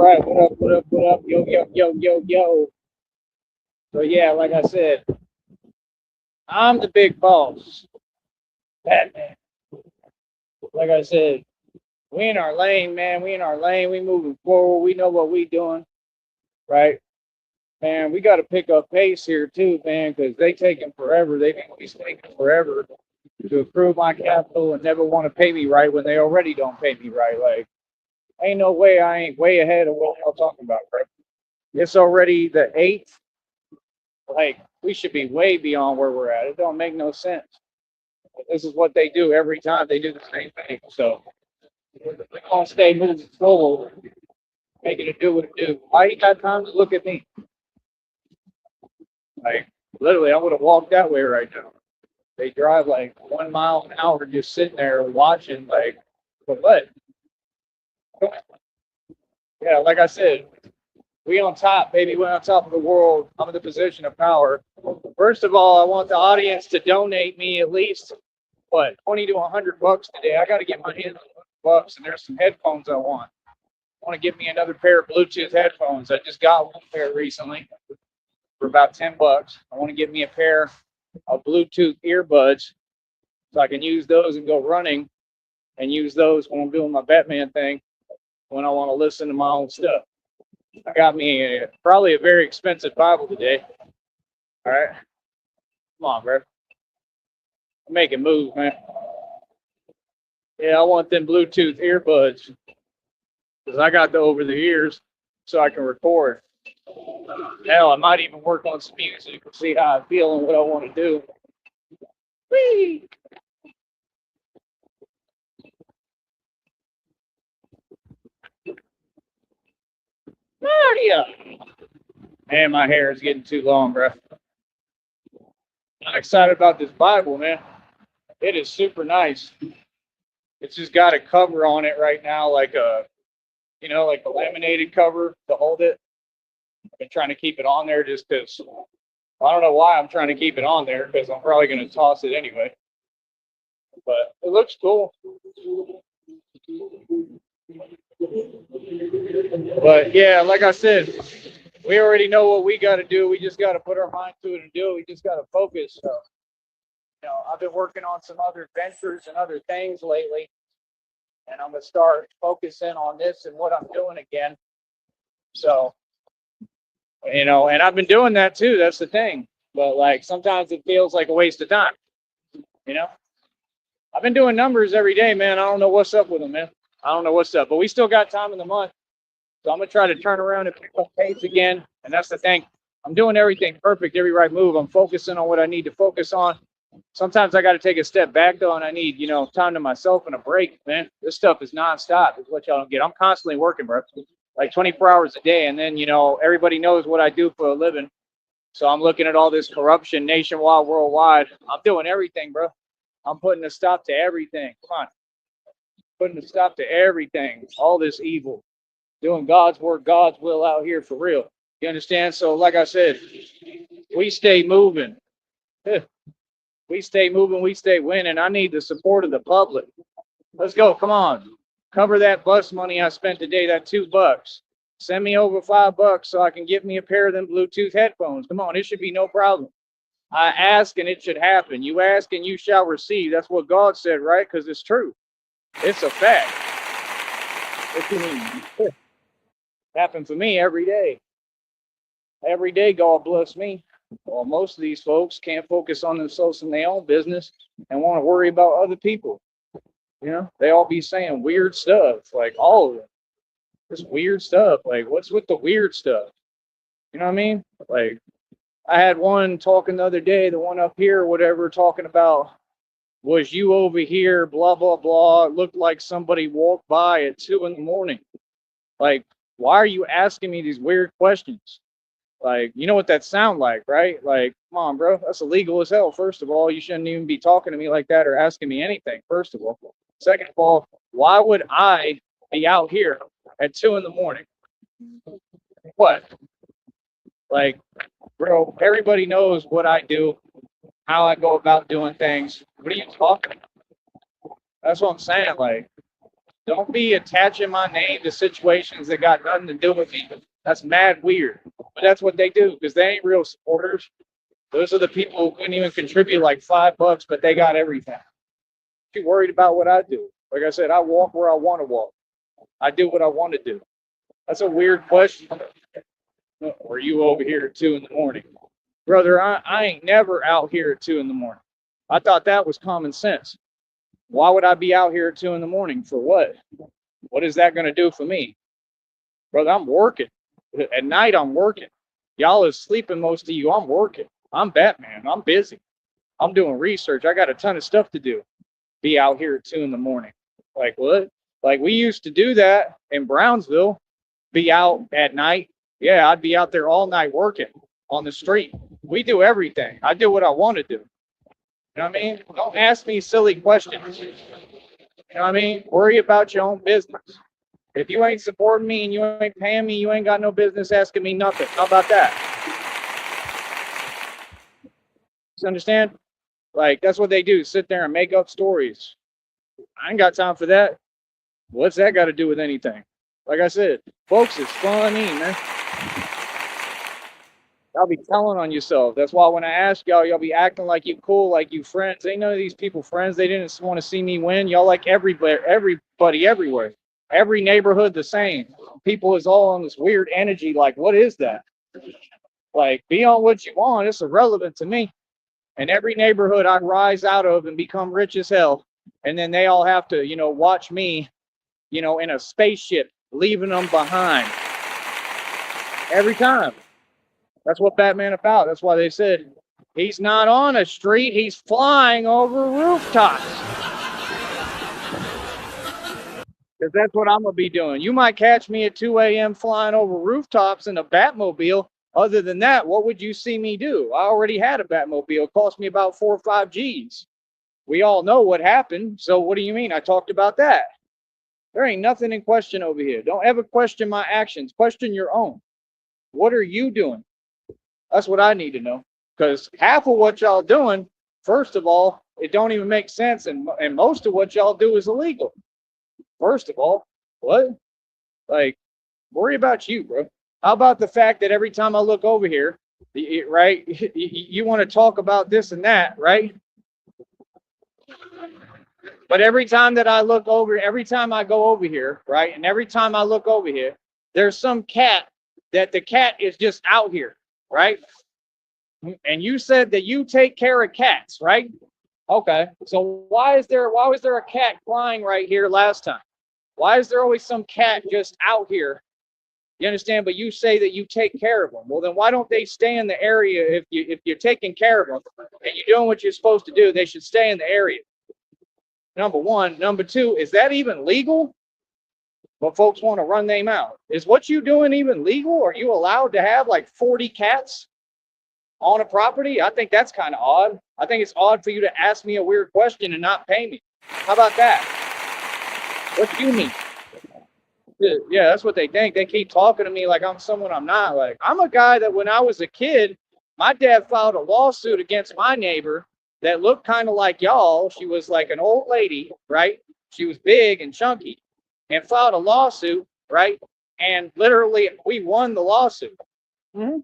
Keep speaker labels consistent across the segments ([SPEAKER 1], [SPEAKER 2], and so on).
[SPEAKER 1] right, what up, what up, what up? Yo, yo, yo, yo, yo. So yeah, like I said, I'm the big boss. Batman. Like I said, we in our lane, man. We in our lane. We moving forward. We know what we doing, right? Man, we got to pick up pace here too, man, because they taking forever. They always taking forever to approve my capital and never want to pay me right when they already don't pay me right. Like, ain't no way I ain't way ahead of what y'all talking about, bro. It's already the eighth. Like, we should be way beyond where we're at. It don't make no sense. This is what they do every time. They do the same thing. So we're gonna stay moving forward, making it do what it do. Why you got time to look at me? Like, literally, I would have walked that way right now. They drive like 1 mile an hour just sitting there watching, like, but what? Yeah, like I said, we on top, baby. We on top of the world. I'm in the position of power. First of all, I want the audience to donate me at least what 20 to 100 bucks today. I got to get my hands on bucks, and there's some headphones I want. I want to get me another pair of Bluetooth headphones. I just got one pair recently for about 10 bucks. I want to get me a pair of Bluetooth earbuds so I can use those and go running, and use those when I'm doing my Batman thing when I want to listen to my own stuff. I got me probably a very expensive Bible today. All right, come on, bro. I'm making moves, man. Yeah, I want them Bluetooth earbuds because I got the over the ears so I can record. Hell, I might even work on some music and see how I feel and what I want to do. Whee! Maria! Man, my hair is getting too long, bro. I'm excited about this Bible, man. It is super nice. It's just got a cover on it right now, like a, like a laminated cover to hold it. I've been trying to keep it on there just because I don't know why I'm trying to keep it on there because I'm probably going to toss it anyway. But it looks cool. But yeah, like I said, we already know what we got to do. We just got to put our mind to it and do it. We just got to focus. So, I've been working on some other ventures and other things lately, and I'm gonna start focusing on this and what I'm doing again. So, and I've been doing that too. That's the thing. But like sometimes it feels like a waste of time. You know, I've been doing numbers every day, man. I don't know what's up with them, man. I don't know what's up, but we still got time in the month. So I'm gonna try to turn around and pick up pace again. And that's the thing. I'm doing everything perfect, every right move. I'm focusing on what I need to focus on. Sometimes I got to take a step back though, and I need, time to myself and a break, man. This stuff is nonstop. Is what y'all don't get. I'm constantly working, bro. Like 24 hours a day, and then everybody knows what I do for a living. So I'm looking at all this corruption nationwide, worldwide. I'm doing everything, bro. I'm putting a stop to everything. Come on, putting a stop to everything. All this evil. Doing God's work, God's will out here for real. You understand? So, like I said, we stay moving. We stay moving, we stay winning. I need the support of the public. Let's go. Come on. Cover that bus money I spent today, that $2. Send me over $5 so I can get me a pair of them Bluetooth headphones. Come on, it should be no problem. I ask and it should happen. You ask and you shall receive. That's what God said, right? Because it's true. It's a fact. What you mean? It happens to me every day. Every day, God bless me. Well, most of these folks can't focus on themselves and their own business and want to worry about other people. They all be saying weird stuff, like all of them. Just weird stuff. Like, what's with the weird stuff? You know what I mean? Like, I had one talking the other day, the one up here, or whatever, talking about, was you over here, blah, blah, blah. It looked like somebody walked by at 2 in the morning. Like, why are you asking me these weird questions? Like, you know what that sound like, right? Like, come on, bro. That's illegal as hell. First of all, you shouldn't even be talking to me like that or asking me anything, first of all. Second of all, why would I be out here at 2 in the morning? What? Like, bro, everybody knows what I do, how I go about doing things. What are you talking about? That's what I'm saying. Like, Don't be attaching my name to situations that got nothing to do with me. That's mad weird. But that's what they do because they ain't real supporters. Those are the people who couldn't even contribute like $5, but they got everything. Too worried about what I do. Like I said, I walk where I want to walk. I do what I want to do. That's a weird question. Or you over here at 2 in the morning? Brother, I ain't never out here at 2 in the morning. I thought that was common sense. Why would I be out here at 2 in the morning? For what? What is that going to do for me? Brother, I'm working. At night, I'm working. Y'all is sleeping, most of you. I'm working. I'm Batman. I'm busy. I'm doing research. I got a ton of stuff to do. Be out here at 2 in the morning. Like what? Like we used to do that in Brownsville. Be out at night. Yeah, I'd be out there all night working on the street. We do everything. I do what I want to do. You know what I mean? Don't ask me silly questions. You know what I mean? Worry about your own business. If you ain't supporting me and you ain't paying me, you ain't got no business asking me nothing. How about that? You understand? Like, that's what they do. Sit there and make up stories. I ain't got time for that. What's that got to do with anything? Like I said, folks, it's funny, man. Y'all be telling on yourself. That's why when I ask y'all be acting like you cool, like you friends. Ain't none of these people friends. They didn't want to see me win. Y'all like everybody everywhere. Every neighborhood the same. People is all on this weird energy. Like, what is that? Like, be on what you want. It's irrelevant to me. And every neighborhood I rise out of and become rich as hell. And then they all have to, watch me, in a spaceship, leaving them behind. Every time. That's what Batman about. That's why they said he's not on a street, he's flying over rooftops. Because that's what I'm going to be doing. You might catch me at 2 a.m. flying over rooftops in a Batmobile. Other than that, what would you see me do? I already had a Batmobile. It cost me about 4 or 5 G's. We all know what happened. So what do you mean? I talked about that. There ain't nothing in question over here. Don't ever question my actions. Question your own. What are you doing? That's what I need to know. Because half of what y'all doing, first of all, it don't even make sense. And most of what y'all do is illegal. First of all, what? Like, worry about you, bro. How about the fact that every time I look over here, right, you want to talk about this and that, right? But every time that I look over, every time I go over here, right, and every time I look over here, there's some cat that the cat is just out here, right? And you said that you take care of cats, right? Okay. So why was there a cat crying right here last time? Why is there always some cat just out here? You understand? But you say that you take care of them. Well, then why don't they stay in the area if you're taking care of them and you're doing what you're supposed to do? They should stay in the area. Number one. Number two, is that even legal? But folks want to run them out. Is what you doing even legal? Are you allowed to have like 40 cats on a property? I think that's kind of odd. I think it's odd for you to ask me a weird question and not pay me. How about that? What do you mean? Yeah, that's what they think. They keep talking to me like I'm someone I'm not. Like, I'm a guy that when I was a kid, my dad filed a lawsuit against my neighbor that looked kind of like y'all. She was like an old lady, right? She was big and chunky and filed a lawsuit, right? And literally, we won the lawsuit. Mm-hmm.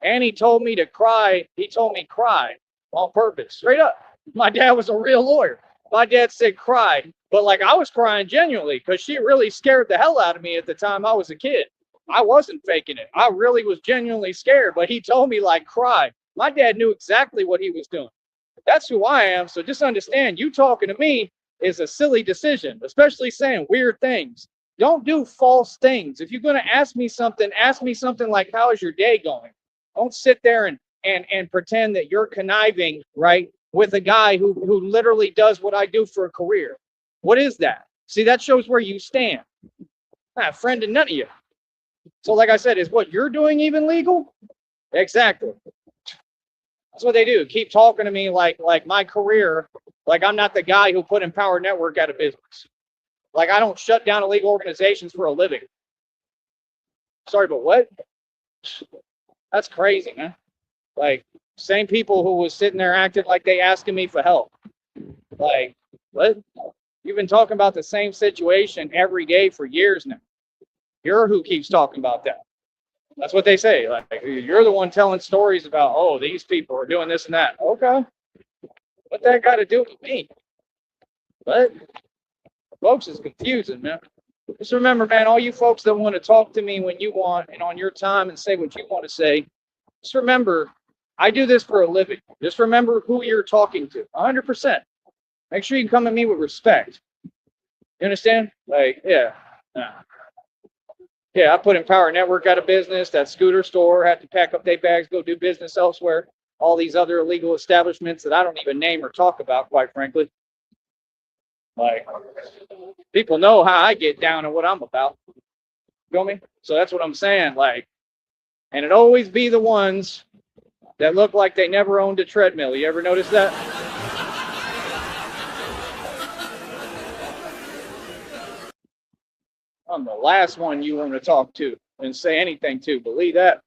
[SPEAKER 1] And he told me to cry. He told me cry on purpose, straight up. My dad was a real lawyer. My dad said cry, but like I was crying genuinely because she really scared the hell out of me at the time I was a kid. I wasn't faking it. I really was genuinely scared, but he told me like cry. My dad knew exactly what he was doing. That's who I am. So just understand, you talking to me is a silly decision, especially saying weird things. Don't do false things. If you're going to ask me something like, how is your day going? Don't sit there and pretend that you're conniving, right, with a guy who literally does what I do for a career. What is that? See, that shows where you stand. I'm not a friend of none of you. So like I said, is what you're doing even legal? Exactly. That's what they do. Keep talking to me like my career, like I'm not the guy who put Empower Network out of business. Like I don't shut down illegal organizations for a living. Sorry, but what? That's crazy, man. Like, same people who was sitting there acting like they asking me for help. Like, what? You've been talking about the same situation every day for years now. You're who keeps talking about that. That's what they say. Like, you're the one telling stories about, oh, these people are doing this and that. Okay. What that got to do with me? But folks, is confusing, man. Just remember, man, all you folks that want to talk to me when you want and on your time and say what you want to say, just remember, I do this for a living. Just remember who you're talking to. 100%. Make sure you come at me with respect. You understand? Like, yeah. Yeah, I put Empower Network out of business. That scooter store had to pack up their bags, go do business elsewhere. All these other illegal establishments that I don't even name or talk about, quite frankly. Like, people know how I get down and what I'm about. Feel me? So that's what I'm saying. Like, and it always be the ones that look like they never owned a treadmill. You ever notice that? I'm the last one you want to talk to and say anything to. Believe that.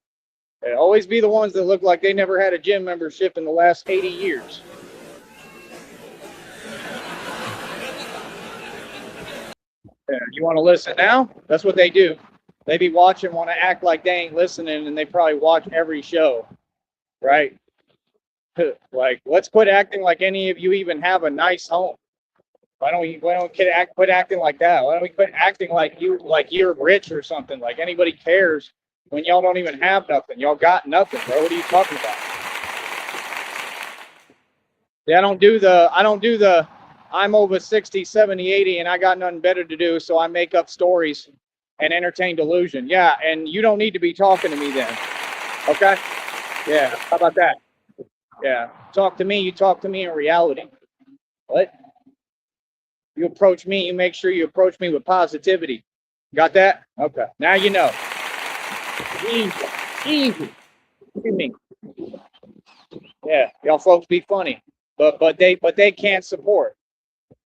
[SPEAKER 1] It always be the ones that look like they never had a gym membership in the last 80 years. Yeah, you want to listen now? That's what they do. They be watching, want to act like they ain't listening, and they probably watch every show, right? Like, let's quit acting like any of you even have a nice home. Why don't we quit acting like that? Why don't we quit acting like you're rich or something? Like anybody cares when y'all don't even have nothing. Y'all got nothing, bro. What are you talking about? Yeah, I don't do the I'm over 60, 70, 80 and I got nothing better to do, so I make up stories and entertain delusion. Yeah, and you don't need to be talking to me then. Okay? Yeah, how about that? Yeah. Talk to me, you talk to me in reality. What? You approach me, you make sure you approach me with positivity. Got that? Okay. Now you know. Easy. Easy. What do you mean? Yeah, y'all folks be funny. But they can't support.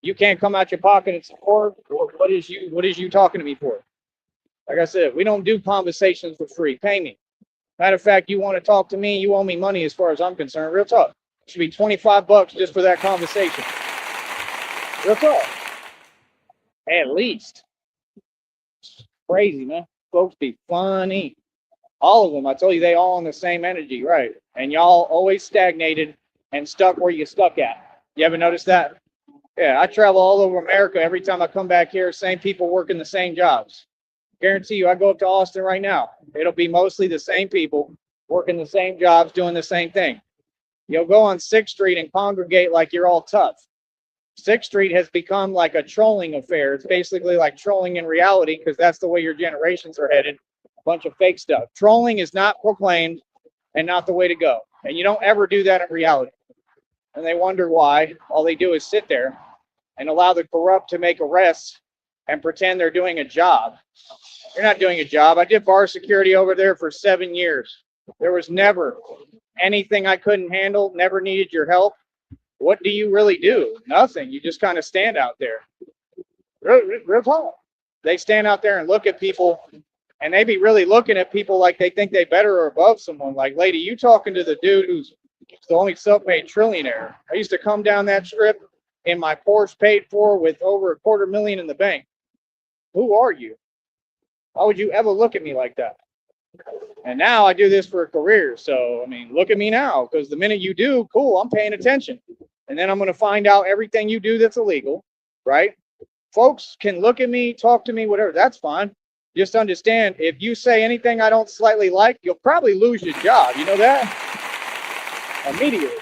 [SPEAKER 1] You can't come out your pocket and support. What is you talking to me for? Like I said, we don't do conversations for free. Pay me. Matter of fact, you want to talk to me, you owe me money as far as I'm concerned. Real talk. It should be $25 just for that conversation. Real talk. At least. Crazy, man. Folks be funny. All of them. I told you they all on the same energy, right? And y'all always stagnated and stuck where you stuck at. You ever notice that? Yeah, I travel all over America. Every time I come back here, same people working the same jobs. Guarantee you, I go up to Austin right now. It'll be mostly the same people working the same jobs, doing the same thing. You'll go on 6th Street and congregate like you're all tough. 6th Street has become like a trolling affair. It's basically like trolling in reality because that's the way your generations are headed. A bunch of fake stuff. Trolling is not proclaimed and not the way to go. And you don't ever do that in reality. And they wonder why. All they do is sit there and allow the corrupt to make arrests and pretend they're doing a job. You're not doing a job. I did bar security over there for 7 years. There was never anything I couldn't handle, never needed your help. What do you really do? Nothing. You just kind of stand out there. Real talk. They stand out there and look at people, and they be really looking at people like they think they better or above someone. Like, lady, you talking to the dude who's the only self-made trillionaire. I used to come down that strip in my Porsche paid for with over $250,000 in the bank. Who are you? Why would you ever look at me like that? And now I do this for a career. So, I mean, look at me now, because the minute you do, cool, I'm paying attention. And then I'm going to find out everything you do that's illegal, right? Folks can look at me, talk to me, whatever. That's fine. Just understand, if you say anything I don't slightly like, you'll probably lose your job. You know that? Immediately.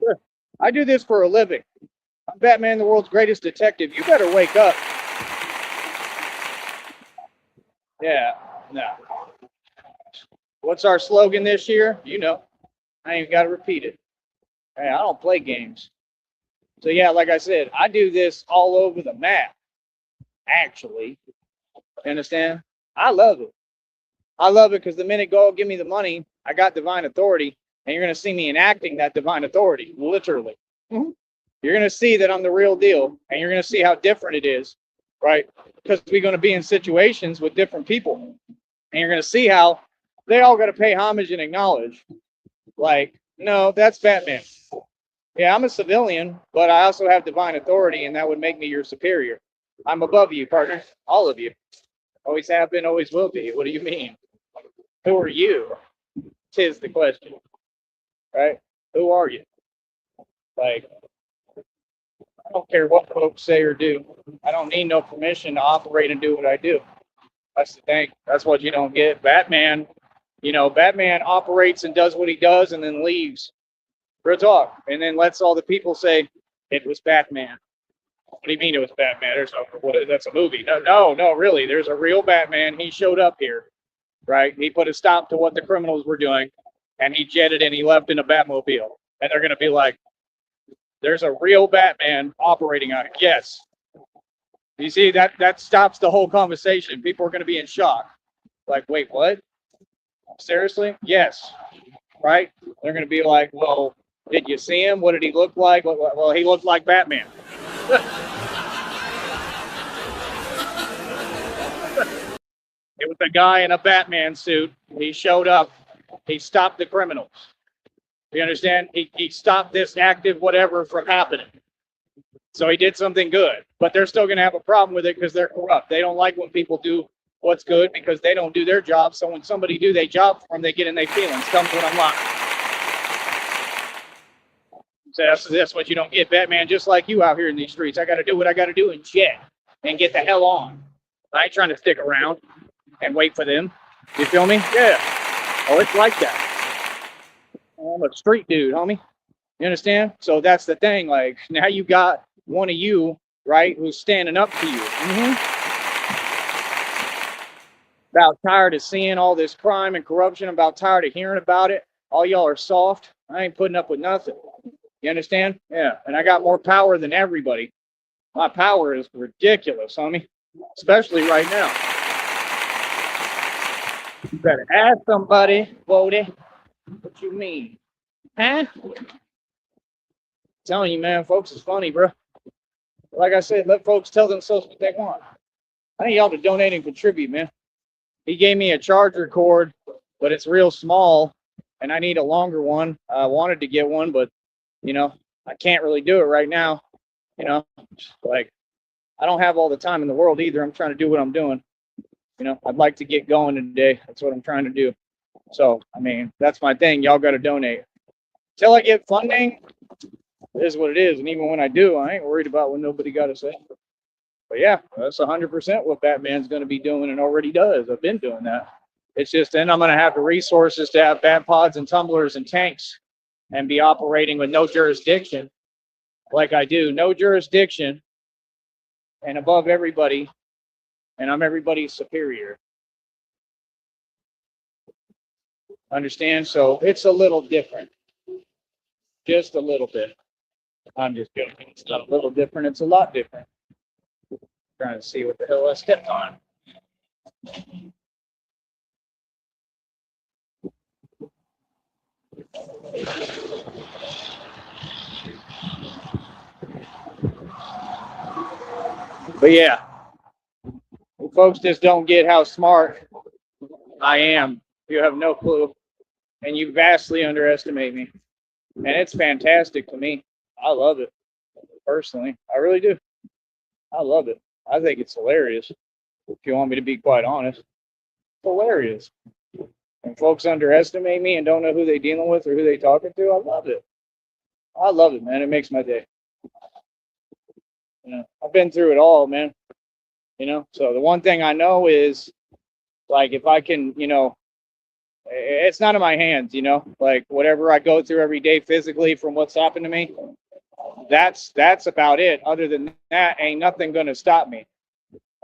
[SPEAKER 1] Sure. I do this for a living. I'm Batman, the world's greatest detective. You better wake up. Yeah, no. What's our slogan this year? You know, I ain't got to repeat it. Hey, I don't play games. So yeah, like I said, I do this all over the map. Actually, you understand? I love it. I love it because the minute God give me the money, I got divine authority, and you're gonna see me enacting that divine authority, literally. Mm-hmm. You're gonna see that I'm the real deal, and you're gonna see how different it is, right? Because we're gonna be in situations with different people, and you're gonna see how they all got to pay homage and acknowledge. Like, no, that's Batman. Yeah, I'm a civilian, but I also have divine authority, and that would make me your superior. I'm above you, partner. All of you. Always have been, always will be. What do you mean? Who are you? Tis the question, right? Who are you? Like, I don't care what folks say or do. I don't need no permission to operate and do what I do. That's the thing. That's what you don't get. Batman, Batman operates and does what he does and then leaves. Real talk. And then lets all the people say, it was Batman. What do you mean it was Batman? That's a movie. No, really. There's a real Batman. He showed up here, right? He put a stop to what the criminals were doing, and he jetted and he left in a Batmobile. And they're going to be like, there's a real Batman operating on it. Yes. You see, that stops the whole conversation. People are going to be in shock. Like, wait, what? Seriously? Yes. Right? They're going to be like, well, did you see him? What did he look like? Well, he looked like Batman. It was a guy in a Batman suit. He showed up. He stopped the criminals. You understand? He stopped this active whatever from happening. So he did something good. But they're still going to have a problem with it because they're corrupt. They don't like when people do what's good because they don't do their job. So when somebody do their job for them, they get in their feelings. Tell me what I'm lying. So that's what you don't get. Batman, just like you out here in these streets. I got to do what I got to do and jet and get the hell on. I ain't trying to stick around and wait for them. You feel me? Yeah. Oh, it's like that. I'm a street dude, homie. You understand? So that's the thing. Like, now you got one of you, right, who's standing up to you. About tired of seeing all this crime and corruption. About tired of hearing about it. All y'all are soft. I ain't putting up with nothing. You understand? Yeah. And I got more power than everybody. My power is ridiculous, homie. Especially right now. You better ask somebody, Bodie. What you mean? Huh? I'm telling you, man, folks is funny, bro. Like I said, let folks tell themselves what they want. I need y'all to donate and contribute, man. He gave me a charger cord, but it's real small, and I need a longer one. I wanted to get one, but, I can't really do it right now. Like, I don't have all the time in the world either. I'm trying to do what I'm doing. I'd like to get going today. That's what I'm trying to do. So, that's my thing. Y'all got to donate. Till I get funding, it is what it is. And even when I do, I ain't worried about what nobody got to say. But yeah, that's 100% what Batman's going to be doing and already does. I've been doing that. It's just then I'm going to have the resources to have bat pods and tumblers and tanks and be operating with no jurisdiction like I do. No jurisdiction and above everybody. And I'm everybody's superior. Understand? So it's a little different. Just a little bit. I'm just joking. It's not a little different. It's a lot different. Trying to see what the hell I stepped on. But yeah, folks just don't get how smart I am. You have no clue. And you vastly underestimate me. And it's fantastic to me. I love it. Personally. I really do. I love it. I think it's hilarious. If you want me to be quite honest. It's hilarious. When folks underestimate me and don't know who they're dealing with or who they're talking to, I love it. I love it, man. It makes my day. I've been through it all, man. So the one thing I know is, like, if I can, it's not in my hands, like whatever I go through every day physically from what's happened to me, that's about it. Other than that, ain't nothing going to stop me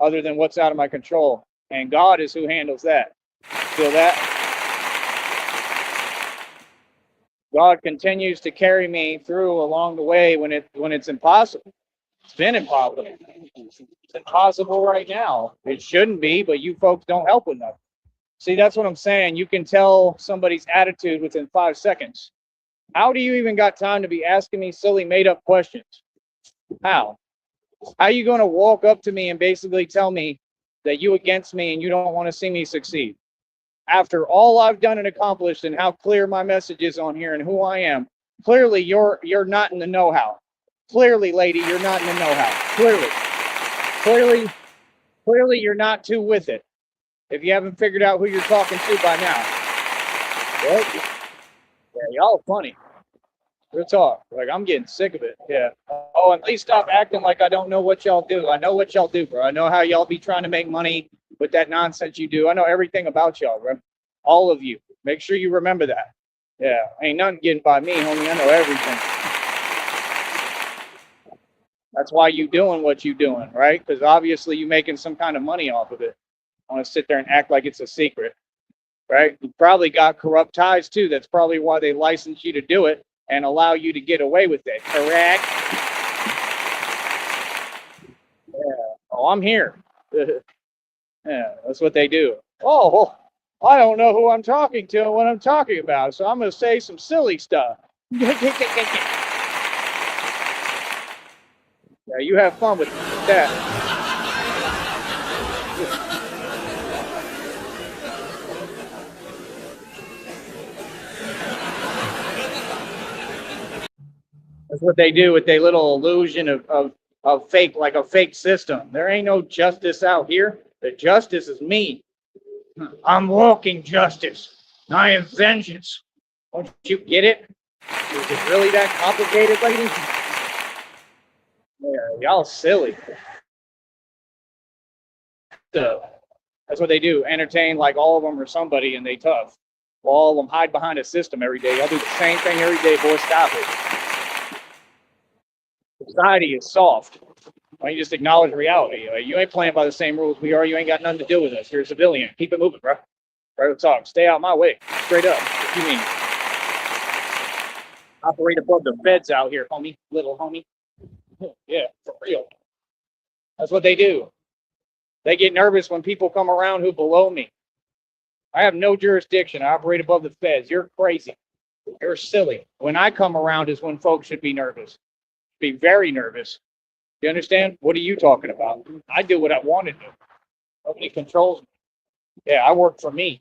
[SPEAKER 1] other than what's out of my control. And God is who handles that. Feel that? God continues to carry me through along the way when it's impossible. It's been impossible. It's impossible right now. It shouldn't be, but you folks don't help with nothing. See, that's what I'm saying. You can tell somebody's attitude within 5 seconds. How do you even got time to be asking me silly made-up questions? How? How are you going to walk up to me and basically tell me that you against me and you don't want to see me succeed? After all I've done and accomplished and how clear my message is on here and who I am, Clearly, you're not in the know-how. Clearly, lady, you're not in the know-how. Clearly, clearly, you're not too with it. If you haven't figured out who you're talking to by now, what? Yeah, y'all funny. Real talk. Like I'm getting sick of it. Yeah. Oh, and please stop acting like I don't know what y'all do. I know what y'all do, bro. I know how y'all be trying to make money with that nonsense you do. I know everything about y'all, bro. All of you. Make sure you remember that. Yeah. Ain't nothing getting by me, homie. I know everything. That's why you doing what you doing, right? Because obviously you making some kind of money off of it. I want to sit there and act like it's a secret, right? You probably got corrupt ties too. That's probably why they license you to do it and allow you to get away with it. Correct? Oh, I'm here. Yeah, that's what they do. Oh, well, I don't know who I'm talking to and what I'm talking about, so I'm going to say some silly stuff. Yeah, you have fun with that. That's what they do with their little illusion of fake, like a fake system. There ain't no justice out here. The justice is me. I'm walking justice. I am vengeance. Don't you get it? Is it really that complicated, lady? Yeah, y'all silly. So, that's what they do. Entertain like all of them are somebody and they tough. Well, all of them hide behind a system every day. Y'all do the same thing every day, boy. Stop it. Society is soft. Why don't you just acknowledge reality? You ain't playing by the same rules we are. You ain't got nothing to do with us. You're a civilian. Keep it moving, bro. Right talk. Stay out my way. Straight up. What you mean? Operate above the feds out here, homie. Little homie. Yeah, for real. That's what they do. They get nervous when people come around who below me. I have no jurisdiction. I operate above the feds. You're crazy. You're silly. When I come around is when folks should be nervous. Be very nervous. You understand? What are you talking about? I do what I want to do. Nobody controls me. Yeah, I work for me.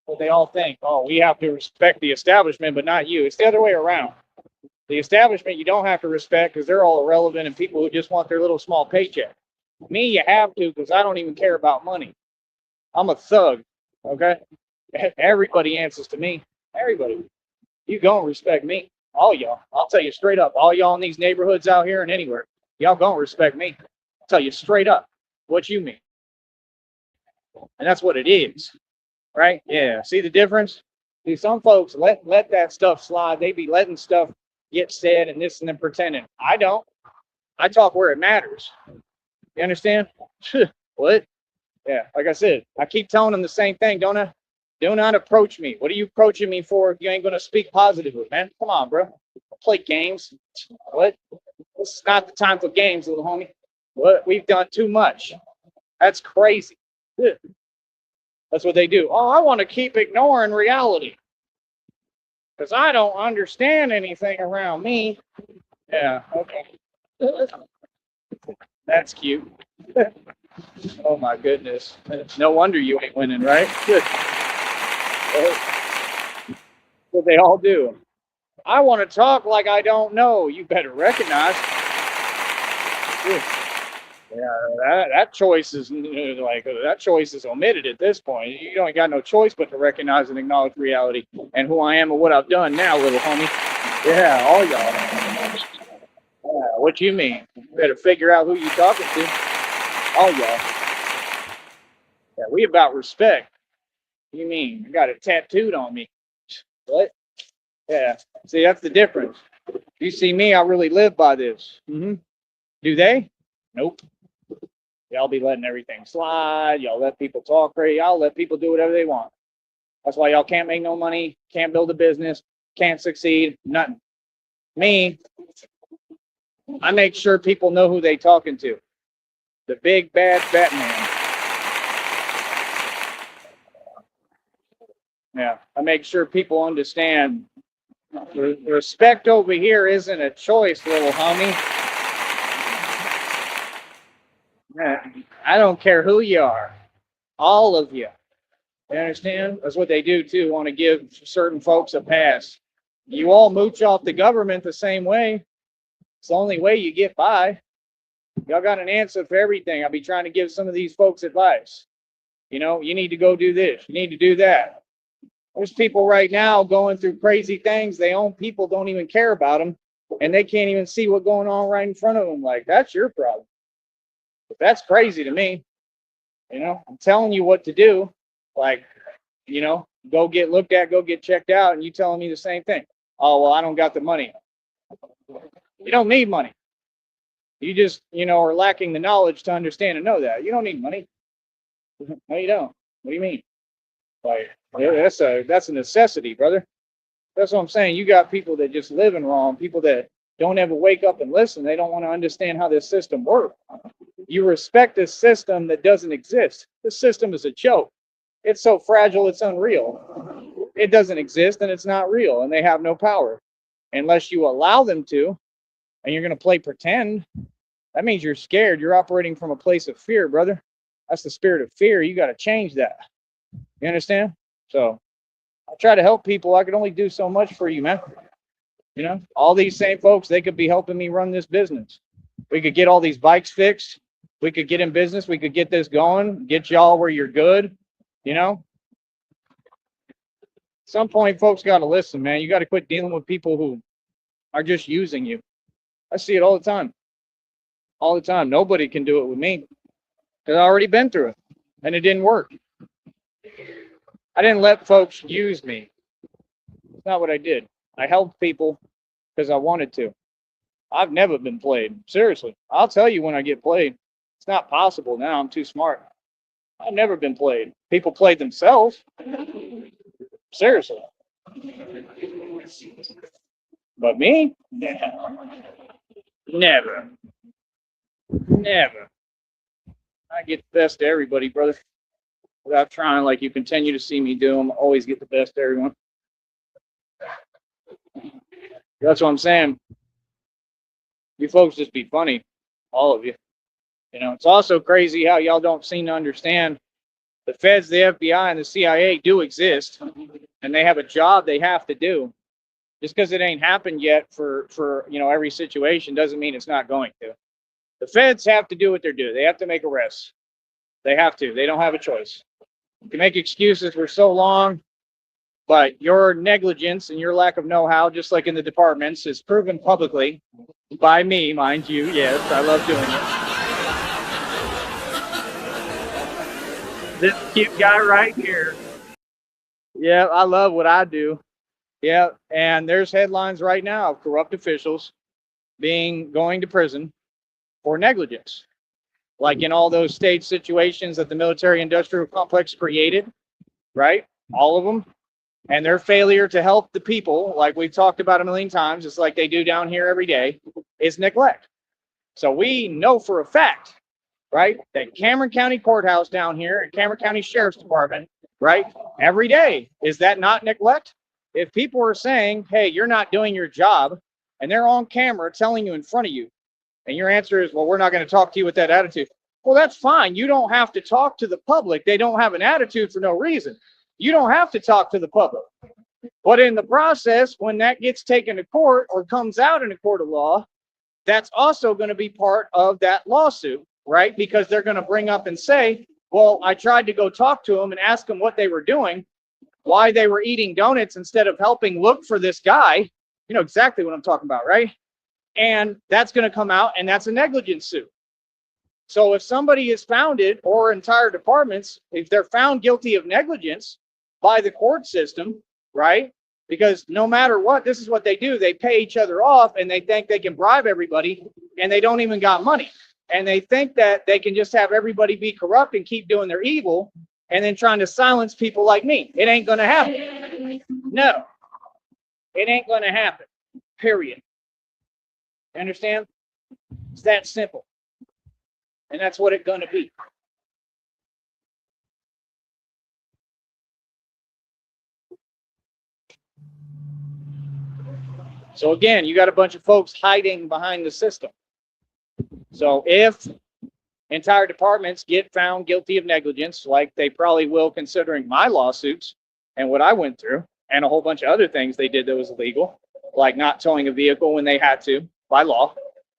[SPEAKER 1] But they all think, oh, we have to respect the establishment, but not you. It's the other way around. The establishment you don't have to respect because they're all irrelevant and people who just want their little small paycheck. Me, you have to because I don't even care about money. I'm a thug. Okay? Everybody answers to me. Everybody. You gonna respect me. All y'all. I'll tell you straight up. All y'all in these neighborhoods out here and anywhere. Y'all gonna respect me. I'll tell you straight up what you mean. And that's what it is. Right? Yeah. See the difference? See, some folks let that stuff slide. They be letting stuff get said and this and then pretending. I don't. I talk where it matters. You understand? What? Yeah, like I said, I keep telling them the same thing, don't I? Do not approach me. What are you approaching me for if you ain't going to speak positively, man? Come on, bro. Don't play games. What? This is not the time for games, little homie. What? We've done too much. That's crazy. That's what they do. Oh, I want to keep ignoring reality because I don't understand anything around me. Yeah, okay. That's cute. Oh my goodness. No wonder you ain't winning, right? Good. What they all do. I want to talk like I don't know. You better recognize. Yeah, that choice is like that choice is omitted at this point. You don't got no choice but to recognize and acknowledge reality and who I am and what I've done now, little homie. Yeah, all y'all. Yeah, what you mean? You better figure out who you talking to. All y'all. Yeah, we about respect. You mean I got it tattooed on me? What? Yeah. See, that's the difference. You see me, I really live by this. Do they? Nope. Y'all be letting everything slide. Y'all let people talk crazy. I'll let people do whatever they want. That's why y'all can't make no money, can't build a business, can't succeed, nothing. Me, I make sure people know who they talking to. The big bad Batman. Yeah, I make sure people understand respect over here isn't a choice, little homie. I don't care who you are. All of you. You understand? That's what they do too. Want to give certain folks a pass. You all mooch off the government the same way. It's the only way you get by. Y'all got an answer for everything. I'll be trying to give some of these folks advice. You know, you need to go do this. You need to do that. There's people right now going through crazy things. They own people, don't even care about them, and they can't even see what's going on right in front of them. Like, that's your problem. But that's crazy to me. You know, I'm telling you what to do. Like, you know, go get looked at, go get checked out, and you telling me the same thing. Oh, well, I don't got the money. You don't need money. You just, you know, are lacking the knowledge to understand and know that. You don't need money. No, you don't. What do you mean? Like, that's a necessity, brother. That's what I'm saying. You got people that just living wrong, people that don't ever wake up and listen. They don't want to understand how this system works. You respect this system that doesn't exist. This system is a joke. It's so fragile, it's unreal. It doesn't exist and it's not real, and they have no power. Unless you allow them to, and you're going to play pretend, that means you're scared. You're operating from a place of fear, brother. That's the spirit of fear. You got to change that. You understand? So I try to help people. I could only do so much for you, man. You know, all these same folks, they could be helping me run this business. We could get all these bikes fixed. We could get in business. We could get this going, get y'all where you're good. You know, at some point, folks got to listen, man. You got to quit dealing with people who are just using you. I see it all the time. All the time. Nobody can do it with me because I've already been through it and it didn't work. I didn't let folks use me. It's not what I did. I helped people because I wanted to. I've never been played. Seriously. I'll tell you when I get played. It's not possible now. I'm too smart. I've never been played. People played themselves. Seriously. But me? Never. Never. I get the best of everybody, brother. Without trying, like you continue to see me do, I'm always get the best of everyone. That's what I'm saying. You folks just be funny, all of you. You know, it's also crazy how y'all don't seem to understand the feds, the FBI, and the CIA do exist, and they have a job they have to do. Just because it ain't happened yet for you know every situation doesn't mean it's not going to. The feds have to do what they're doing. They have to make arrests. They have to. They don't have a choice. You can make excuses for so long, but your negligence and your lack of know-how, just like in the departments, is proven publicly by me, mind you. Yes, I love doing it. This cute guy right here. Yeah, I love what I do. Yeah, and there's headlines right now of corrupt officials going to prison for negligence, like in all those stage situations that the military-industrial complex created, right? All of them. And their failure to help the people, like we've talked about a million times, just like they do down here every day, is neglect. So we know for a fact, right, that Cameron County Courthouse down here and Cameron County Sheriff's Department, right, every day, is that not neglect? If people are saying, hey, you're not doing your job, and they're on camera telling you in front of you, and your answer is, well, we're not going to talk to you with that attitude. Well, that's fine. You don't have to talk to the public. They don't have an attitude for no reason. You don't have to talk to the public. But in the process, when that gets taken to court or comes out in a court of law, that's also going to be part of that lawsuit, right? Because they're going to bring up and say, well, I tried to go talk to them and ask them what they were doing, why they were eating donuts instead of helping look for this guy. You know exactly what I'm talking about, right? And that's going to come out, and that's a negligence suit. So if somebody is founded, or entire departments, if they're found guilty of negligence by the court system, right? Because no matter what, this is what they do. They pay each other off, and they think they can bribe everybody, and they don't even got money. And they think that they can just have everybody be corrupt and keep doing their evil, and then trying to silence people like me. It ain't going to happen. No, it ain't going to happen, period. You understand? It's that simple. And that's what it's going to be. So again, you got a bunch of folks hiding behind the system. So if entire departments get found guilty of negligence, like they probably will considering my lawsuits and what I went through, and a whole bunch of other things they did that was illegal, like not towing a vehicle when they had to by law.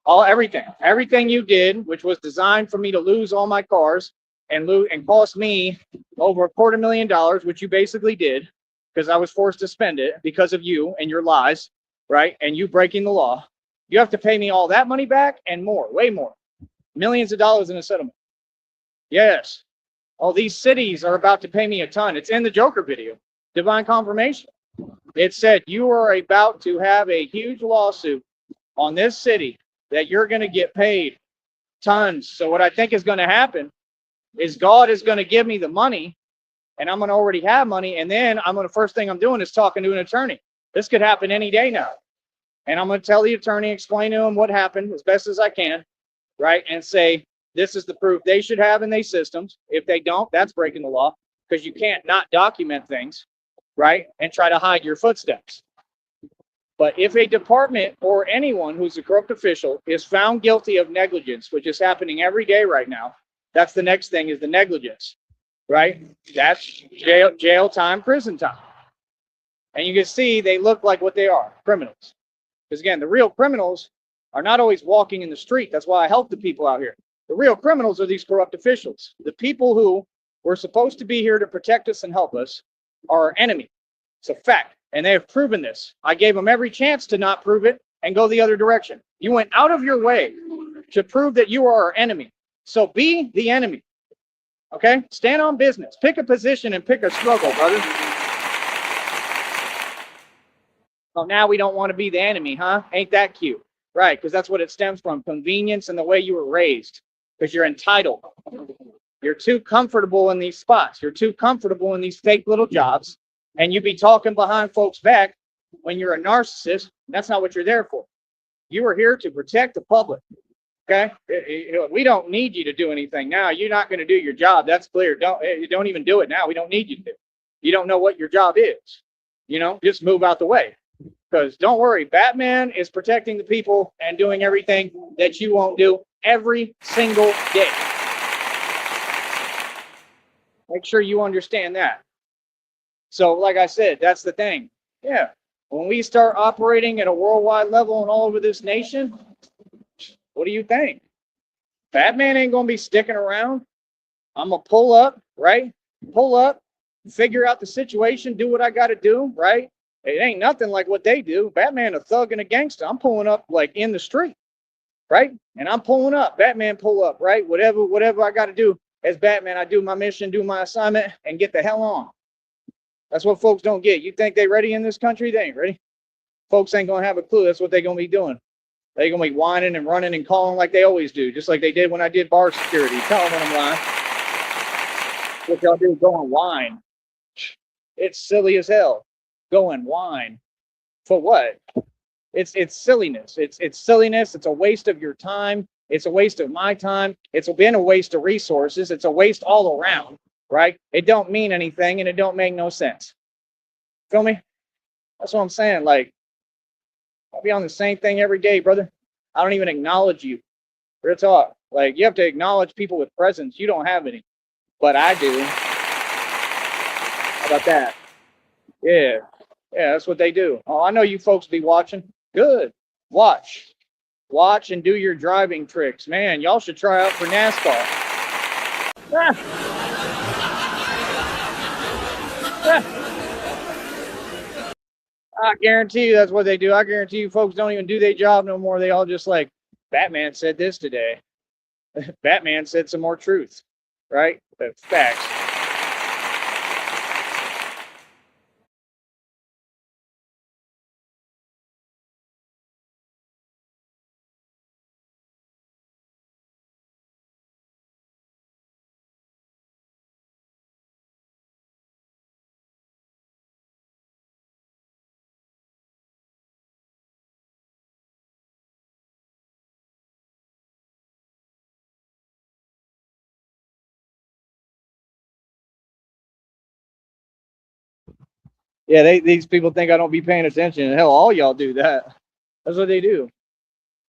[SPEAKER 1] Everything you did, which was designed for me to lose all my cars and cost me over $250,000, which you basically did, because I was forced to spend it because of you and your lies, right? And you breaking the law. You have to pay me all that money back and more, way more, millions of dollars in a settlement. Yes. All these cities are about to pay me a ton. It's in the Joker video, Divine Confirmation. It said you are about to have a huge lawsuit on this city that you're going to get paid tons. So what I think is going to happen is God is going to give me the money, and I'm going to already have money, and then first thing I'm doing is talking to an attorney. This could happen any day now. And I'm going to tell the attorney, explain to him what happened as best as I can, right? And say, this is the proof they should have in their systems. If they don't, that's breaking the law, because you can't not document things, right? And try to hide your footsteps. But if a department or anyone who's a corrupt official is found guilty of negligence, which is happening every day right now, that's the next thing, is the negligence, right? That's jail time, prison time. And you can see they look like what they are, criminals. Because again, the real criminals are not always walking in the street. That's why I help the people out here. The real criminals are these corrupt officials. The people who were supposed to be here to protect us and help us are our enemy. It's a fact. And they have proven this. I gave them every chance to not prove it and go the other direction. You went out of your way to prove that you are our enemy. So be the enemy. Okay? Stand on business. Pick a position and pick a struggle, brother. Oh, now we don't want to be the enemy, huh? Ain't that cute? Right, because that's what it stems from. Convenience and the way you were raised. Because you're entitled. You're too comfortable in these spots. You're too comfortable in these fake little jobs. And you be talking behind folks' back when you're a narcissist. That's not what you're there for. You are here to protect the public. Okay? We don't need you to do anything now. You're not going to do your job. That's clear. Don't even do it now. We don't need you to do it. You don't know what your job is. Just move out the way. Because don't worry, Batman is protecting the people and doing everything that you won't do every single day. Make sure you understand that. So, like I said, that's the thing. Yeah. When we start operating at a worldwide level and all over this nation, what do you think? Batman ain't going to be sticking around. I'm going to pull up, right? Pull up, figure out the situation, do what I got to do, right? It ain't nothing like what they do. Batman a thug and a gangster. I'm pulling up like in the street, right? And I'm pulling up. Batman pull up, right? Whatever I got to do as Batman, I do my mission, do my assignment, and get the hell on. That's what folks don't get. You think they ready in this country? They ain't ready. Folks ain't going to have a clue. That's what they're going to be doing. They're going to be whining and running and calling like they always do, just like they did when I did bar security. Tell them when I'm lying. What y'all do, go and whine. It's silly as hell. Go and whine. For what? It's silliness. It's silliness. It's a waste of your time. It's a waste of my time. It's been a waste of resources. It's a waste all around, right? It don't mean anything and it don't make no sense. Feel me? That's what I'm saying. Like, I'll be on the same thing every day, brother. I don't even acknowledge you. Real talk. Like, you have to acknowledge people with presence. You don't have any. But I do. How about that? Yeah. Yeah, that's what they do. Oh, I know you folks be watching. Good. Watch. Watch and do your driving tricks. Man, y'all should try out for NASCAR. I guarantee you that's what they do. I guarantee you folks don't even do their job no more. They all just like, Batman said this today. Batman said some more truth, right? The facts. Yeah, these people think I don't be paying attention. Hell, all y'all do that. That's what they do.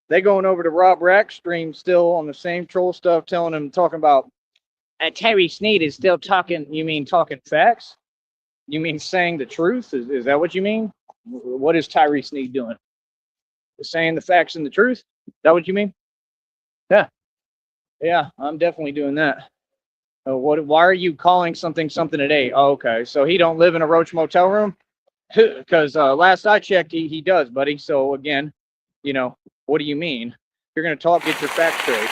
[SPEAKER 1] They going over to Rob Rack's stream still on the same troll stuff, talking about Terry Sneed is still talking. You mean talking facts? You mean saying the truth? Is that what you mean? What is Tyree Sneed doing? Saying the facts and the truth? Is that what you mean? Yeah. Yeah, I'm definitely doing that. What? Why are you calling something something today? Oh, okay, so he don't live in a Roach Motel room? Because last I checked, he does, buddy. So again, what do you mean? If you're gonna talk, get your facts straight.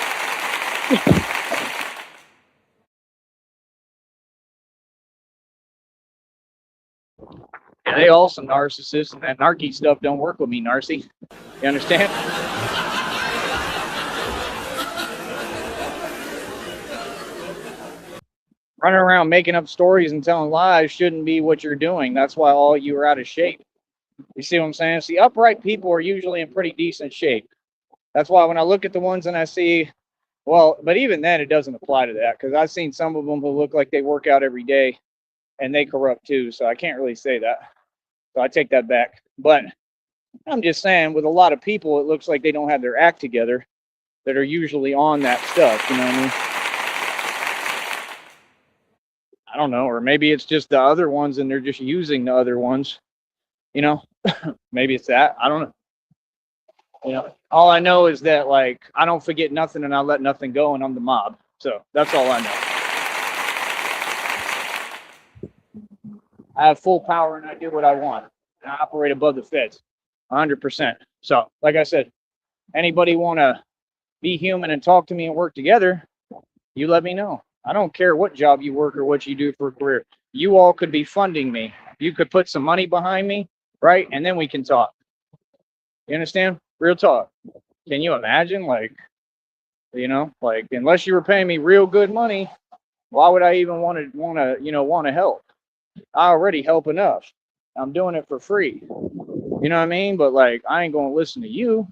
[SPEAKER 1] Yeah, they all some narcissists, and that narky stuff don't work with me, Narcy. You understand? Running around making up stories and telling lies shouldn't be what you're doing. That's why all you are out of shape. You see what I'm saying? See, upright people are usually in pretty decent shape. That's why when I look at the ones and I see, well, but even then it doesn't apply to that because I've seen some of them who look like they work out every day and they corrupt too. So I can't really say that. So I take that back. But I'm just saying, with a lot of people, it looks like they don't have their act together that are usually on that stuff. You know what I mean? I don't know. Or maybe it's just the other ones and they're just using the other ones. You know, maybe it's that. I don't know. All I know is that like I don't forget nothing and I let nothing go and I'm the mob. So that's all I know. I have full power and I do what I want. And I operate above the feds, 100%. So, like I said, anybody want to be human and talk to me and work together, you let me know. I don't care what job you work or what you do for a career. You all could be funding me. You could put some money behind me, right? And then we can talk. You understand? Real talk. Can you imagine? Like, unless you were paying me real good money, why would I even want to help? I already help enough. I'm doing it for free. You know what I mean? But like, I ain't gonna listen to you.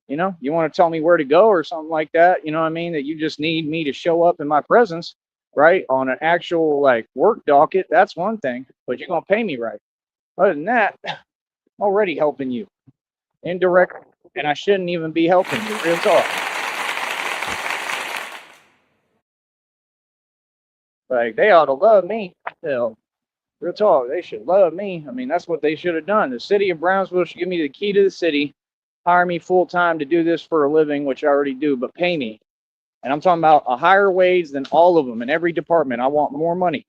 [SPEAKER 1] You want to tell me where to go or something like that. You know what I mean? That you just need me to show up in my presence, right? On an actual like work docket. That's one thing, but you're gonna pay me right. Other than that, I'm already helping you indirectly, and I shouldn't even be helping you. Real talk. Like they ought to love me. Hell, real talk. They should love me. I mean, that's what they should have done. The city of Brownsville should give me the key to the city, hire me full time to do this for a living, which I already do, but pay me. And I'm talking about a higher wage than all of them in every department. I want more money.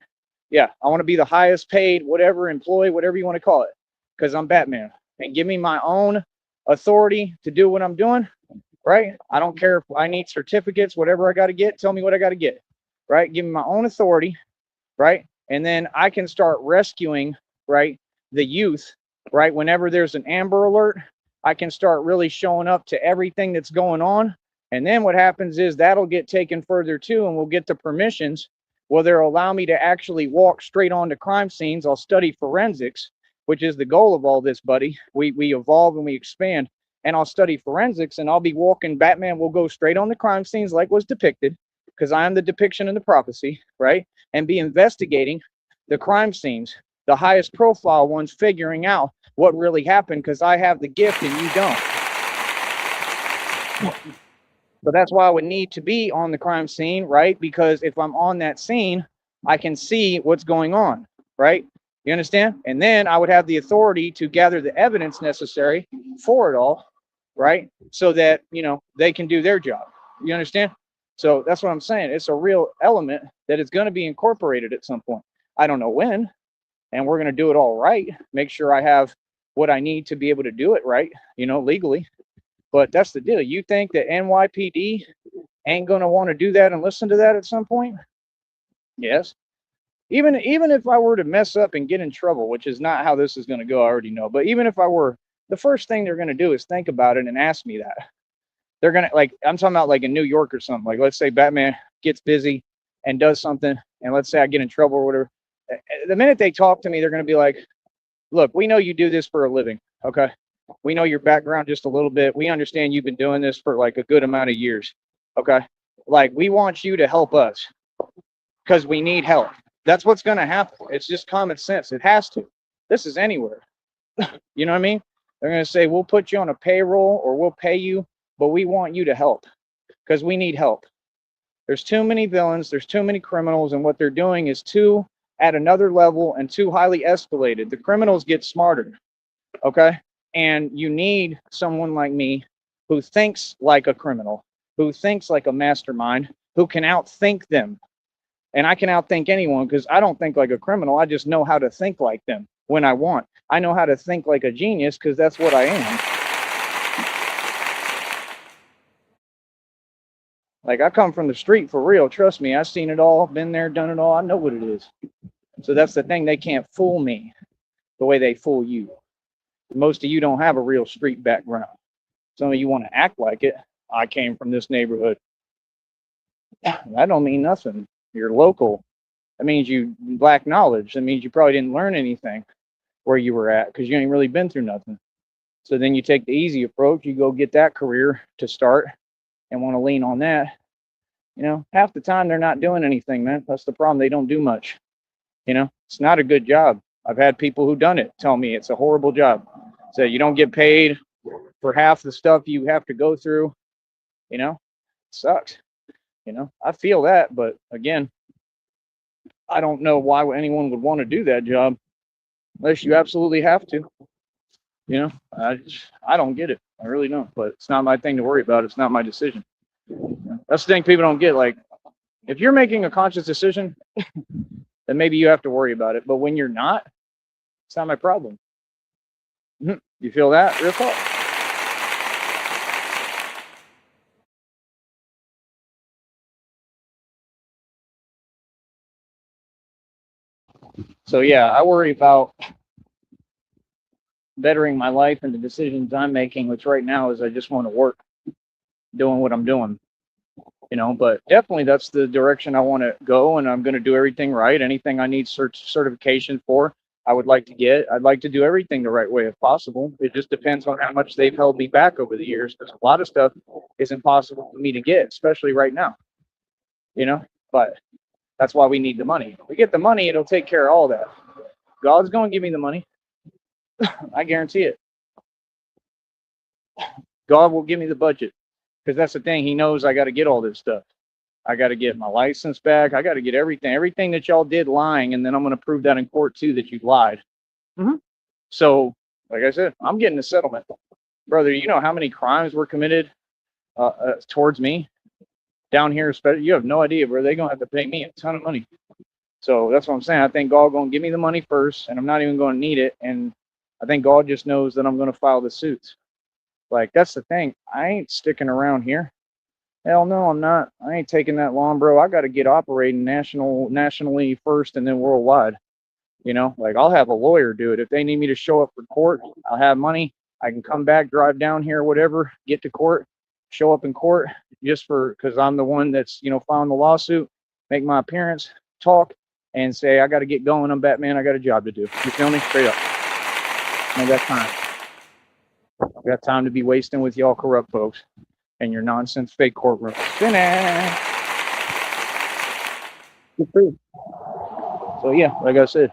[SPEAKER 1] Yeah, I want to be the highest paid, whatever employee, whatever you want to call it, because I'm Batman. And give me my own authority to do what I'm doing, right? I don't care if I need certificates, whatever I got to get, tell me what I got to get, right? Give me my own authority, right? And then I can start rescuing, right, the youth, right? Whenever there's an Amber Alert, I can start really showing up to everything that's going on. And then what happens is that'll get taken further too, and we'll get the permissions where they'll allow me to actually walk straight onto crime scenes. I'll study forensics, which is the goal of all this, buddy. We evolve and we expand. And I'll study forensics and I'll be walking. Batman will go straight on the crime scenes like was depicted, because I am the depiction in the prophecy, right? And be investigating the crime scenes, the highest profile ones, figuring out what really happened, because I have the gift and you don't. So that's why I would need to be on the crime scene, right? Because if I'm on that scene, I can see what's going on, right? You understand? And then I would have the authority to gather the evidence necessary for it all, right? So that, they can do their job. You understand? So that's what I'm saying. It's a real element that is going to be incorporated at some point. I don't know when, and we're going to do it all right. Make sure I have what I need to be able to do it right, legally. But that's the deal. You think that NYPD ain't going to want to do that and listen to that at some point? Yes. Even if I were to mess up and get in trouble, which is not how this is going to go, I already know. But even if I were, the first thing they're going to do is think about it and ask me that. They're going to, like, I'm talking about like in New York or something. Like, let's say Batman gets busy and does something, and let's say I get in trouble or whatever. The minute they talk to me, they're going to be like, look, we know you do this for a living. Okay. We know your background just a little bit. We understand you've been doing this for like a good amount of years. Okay. Like, we want you to help us because we need help. That's what's going to happen. It's just common sense. It has to. This is anywhere. You know what I mean? They're going to say, we'll put you on a payroll or we'll pay you, but we want you to help because we need help. There's too many villains. There's too many criminals. And what they're doing is too at another level and too highly escalated. The criminals get smarter, okay? And you need someone like me who thinks like a criminal, who thinks like a mastermind, who can outthink them. And I can outthink anyone because I don't think like a criminal. I just know how to think like them when I want. I know how to think like a genius because that's what I am. Like, I come from the street for real. Trust me, I've seen it all, been there, done it all. I know what it is. So that's the thing. They can't fool me the way they fool you. Most of you don't have a real street background. Some of you want to act like it. I came from this neighborhood. That don't mean nothing. You're local. That means you lack knowledge. That means you probably didn't learn anything where you were at because you ain't really been through nothing. So then you take the easy approach. You go get that career to start and want to lean on that. You know, half the time they're not doing anything, man. That's the problem. They don't do much. You know, it's not a good job. I've had people who done it tell me it's a horrible job. So you don't get paid for half the stuff you have to go through. You know, it sucks. You know, I feel that, but again, I don't know why anyone would want to do that job unless you absolutely have to. You know, I don't get it. I really don't. But it's not my thing to worry about. It's not my decision. That's the thing people don't get. Like, if you're making a conscious decision, then maybe you have to worry about it. But when you're not, it's not my problem. You feel that? Real talk. So yeah, I worry about bettering my life and the decisions I'm making, which right now is I just want to work doing what I'm doing. You know, but definitely that's the direction I want to go, and I'm going to do everything right. Anything I need certification for, I would like to get. I'd like to do everything the right way if possible. It just depends on how much they've held me back over the years, because a lot of stuff is impossible for me to get, especially right now. You know, but that's why we need the money. If we get the money, it'll take care of all that. God's going to give me the money. I guarantee it. God will give me the budget, because that's the thing. He knows I got to get all this stuff. I got to get my license back. I got to get everything that y'all did lying, and then I'm going to prove that in court too that you lied. So, like I said, I'm getting a settlement, brother. You know how many crimes were committed towards me down here? Especially, you have no idea, bro. They're gonna have to pay me a ton of money. So that's what I'm saying. I think God gonna give me the money first, and I'm not even gonna need it. And I think God just knows that I'm gonna file the suits. Like, that's the thing. I ain't sticking around here. Hell no, I'm not. I ain't taking that long, bro. I got to get operating nationally first, and then worldwide. You know, like, I'll have a lawyer do it. If they need me to show up for court, I'll have money. I can come back, drive down here, whatever, get to court, show up in court just because I'm the one that's, you know, filing the lawsuit, make my appearance, talk, and say, I got to get going. I'm Batman. I got a job to do. You feel me? Straight up. I got time. I got time to be wasting with y'all corrupt folks and your nonsense fake courtroom. So yeah, like I said,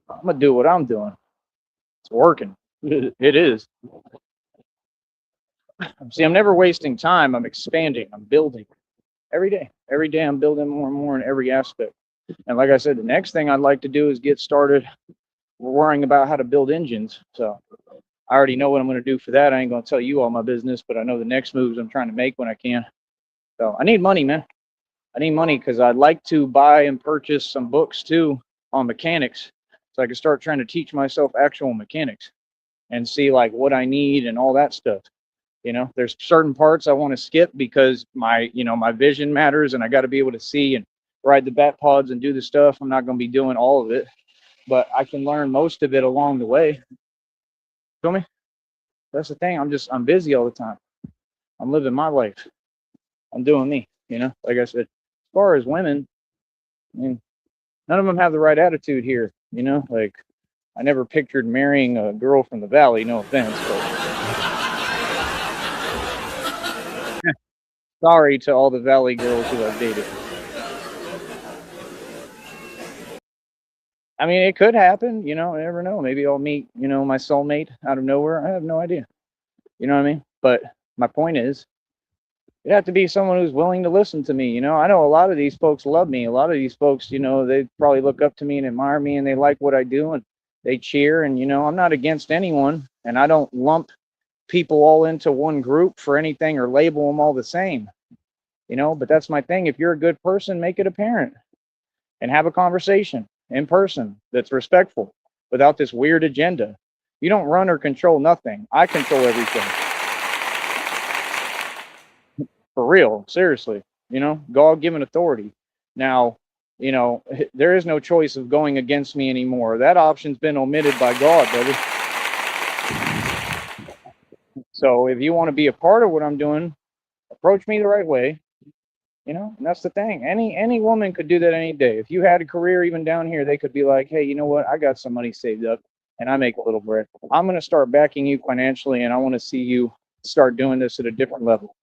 [SPEAKER 1] I'm gonna do what I'm doing. It's working. It is. See, I'm never wasting time. I'm expanding. I'm building every day. Every day I'm building more and more in every aspect. And like I said, the next thing I'd like to do is get started worrying about how to build engines. So I already know what I'm going to do for that. I ain't going to tell you all my business, but I know the next moves I'm trying to make when I can. So I need money, man. I need money because I'd like to buy and purchase some books too on mechanics, so I can start trying to teach myself actual mechanics and see like what I need and all that stuff. You know, there's certain parts I want to skip because my vision matters, and I got to be able to see and ride the bat pods and do the stuff. I'm not going to be doing all of it, but I can learn most of it along the way. Feel me? That's the thing. I'm busy all the time. I'm living my life. I'm doing me, you know, like I said. As far as women, I mean, none of them have the right attitude here, you know, like, I never pictured marrying a girl from the valley, no offense, but sorry to all the valley girls who I've dated. I mean, it could happen, you know, I never know. Maybe I'll meet, you know, my soulmate out of nowhere. I have no idea. You know what I mean? But my point is, It'd have to be someone who's willing to listen to me. I know a lot of these folks love me. A lot of these folks, they probably look up to me and admire me and they like what I do and they cheer. And, I'm not against anyone and I don't lump people all into one group for anything or label them all the same, but that's my thing. If you're a good person, make it apparent and have a conversation in person that's respectful without this weird agenda. You don't run or control nothing. I control everything. For real, seriously, God given authority. Now, there is no choice of going against me anymore. That option's been omitted by God, brother. So if you want to be a part of what I'm doing, approach me the right way. And that's the thing. Any woman could do that any day. If you had a career even down here, they could be like, hey, you know what? I got some money saved up and I make a little bread. I'm going to start backing you financially and I want to see you start doing this at a different level.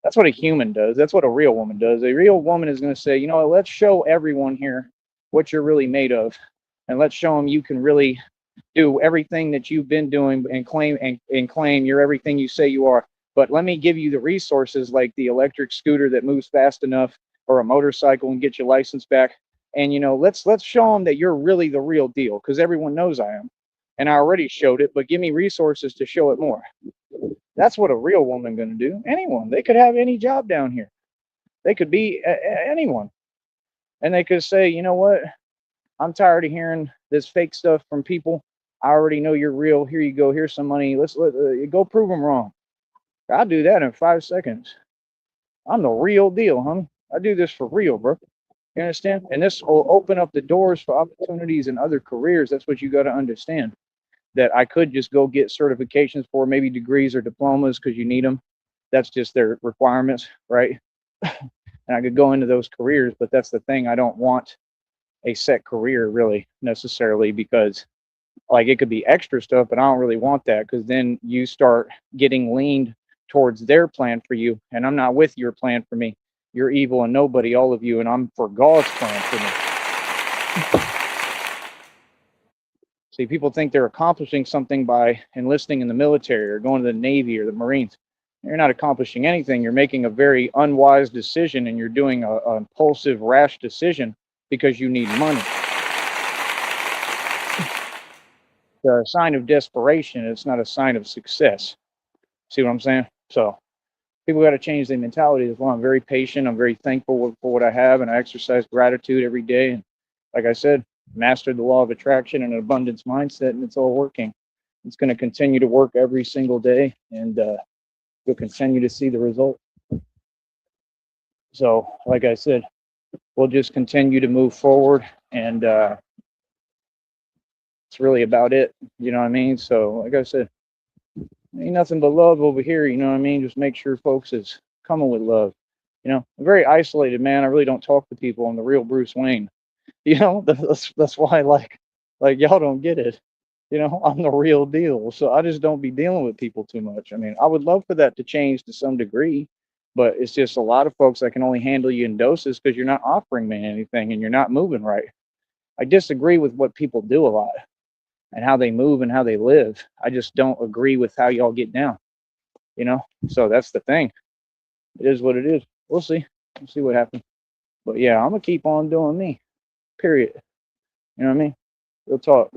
[SPEAKER 1] That's what a human does. That's what a real woman does. A real woman is going to say, let's show everyone here what you're really made of. And let's show them you can really do everything that you've been doing and claim you're everything you say you are. But let me give you the resources like the electric scooter that moves fast enough or a motorcycle and get your license back. And, let's show them that you're really the real deal because everyone knows I am. And I already showed it, but give me resources to show it more. That's what a real woman going to do. Anyone. They could have any job down here. They could be anyone. And they could say, you know what? I'm tired of hearing this fake stuff from people. I already know you're real. Here you go. Here's some money. Let's go prove them wrong. I'll do that in 5 seconds. I'm the real deal, homie. I do this for real, bro. You understand? And this will open up the doors for opportunities in other careers. That's what you got to understand. That I could just go get certifications for, maybe degrees or diplomas because you need them. That's just their requirements, right? And I could go into those careers, but that's the thing. I don't want a set career really necessarily because like it could be extra stuff, but I don't really want that because then you start getting leaned towards their plan for you. And I'm not with your plan for me. You're evil and nobody, all of you, and I'm for God's plan for me. See, people think they're accomplishing something by enlisting in the military or going to the Navy or the Marines. You're not accomplishing anything. You're making a very unwise decision and you're doing an impulsive, rash decision because you need money. It's a sign of desperation. It's not a sign of success. See what I'm saying? So people got to change their mentality as well. I'm very patient. I'm very thankful for what I have, and I exercise gratitude every day. And like I said, mastered the law of attraction and an abundance mindset, and it's all working. It's going to continue to work every single day, and you'll continue to see the result. So, like I said, we'll just continue to move forward, and it's really about it. You know what I mean? So, like I said, ain't nothing but love over here. You know what I mean? Just make sure folks is coming with love. I'm very isolated, man. I really don't talk to people. I'm the real Bruce Wayne. That's why like y'all don't get it. I'm the real deal. So I just don't be dealing with people too much. I mean, I would love for that to change to some degree, but it's just a lot of folks that can only handle you in doses because you're not offering me anything and you're not moving right. I disagree with what people do a lot and how they move and how they live. I just don't agree with how y'all get down, So that's the thing. It is what it is. We'll see. We'll see what happens. But yeah, I'm going to keep on doing me. Period. You know what I mean? Real talk.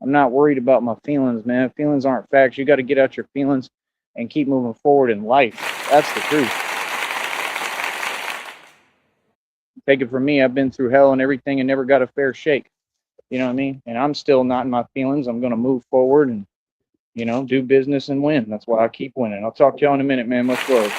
[SPEAKER 1] I'm not worried about my feelings, man. Feelings aren't facts. You got to get out your feelings and keep moving forward in life. That's the truth. Take it from me. I've been through hell and everything and never got a fair shake. You know what I mean? And I'm still not in my feelings. I'm going to move forward and, do business and win. That's why I keep winning. I'll talk to y'all in a minute, man. Much love.